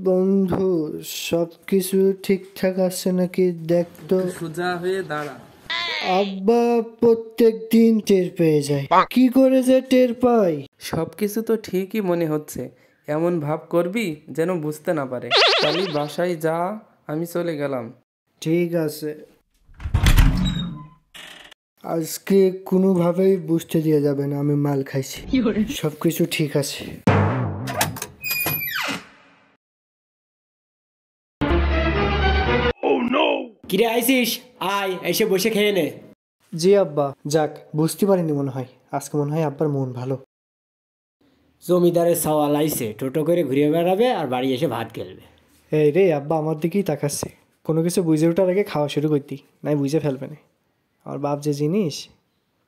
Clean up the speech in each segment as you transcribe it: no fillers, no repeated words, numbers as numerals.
বন্ধু, সবকিছু ঠিকঠাক আছে নাকি দেখ তো। সোজা হয়ে দাঁড়া। আব্বা প্রত্যেক দিন টের পেয়ে যায়। কি করে যে টের পাই? সবকিছু তো ঠিকই মনে হচ্ছে, এমন ভাব করবি যেন বুঝতে না পারে। কালি বাসায় যা, আমি চলে গেলাম। ঠিক আছে, আজকে কোনোভাবেই বুঝতে দেওয়া যাবে না আমি মাল খাইছি। সবকিছু ঠিক আছে। কিরে আইসিস? আয় এসে বসে খেয়ে নে। জি আব্বা। যাক, বুঝতে পারিনি মনে হয়। আজকে মনে হয় আব্বার মন ভালো। জমিদারের সওয়াল আইসে, টোটো করে ঘুরে বেড়াবে আর বাড়ি এসে ভাত খেলবে। এই রে, আব্বা আমার দিকেই তাকাচ্ছে। কোনো কিছু বুঝে ওঠার আগে খাওয়া শুরু করতি, নাই বুঝে ফেলবে না। আমার বাপ যে জিনিস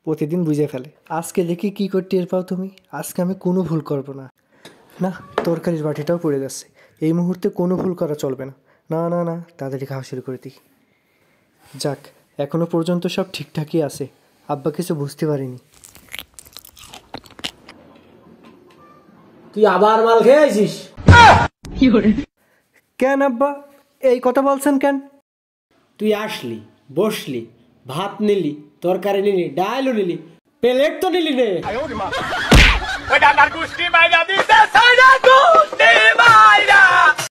প্রতিদিন বুঝে ফেলে। আজকে দেখি কি করতে এর পাও তুমি। আজকে আমি কোনো ভুল করব না। না, তরকারির বাটিটাও পড়ে যাচ্ছে। এই মুহূর্তে কোনো ভুল করা চলবে না। না না না, তাড়াতাড়ি খাওয়া শুরু করে দিই। যাক, এখনো পর্যন্ত সব ঠিকঠাকই আছে। আব্বা কিছু বুঝতে পারিনি। তুই আবার মাল খেয়ে আইসিস? কেন আব্বা এই কথা বলছেন কেন? তুই আসলি, বসলি, ভাত নিলি, তরকারি নিলি, ডালও নিলি, প্লেট তো নিলি নে।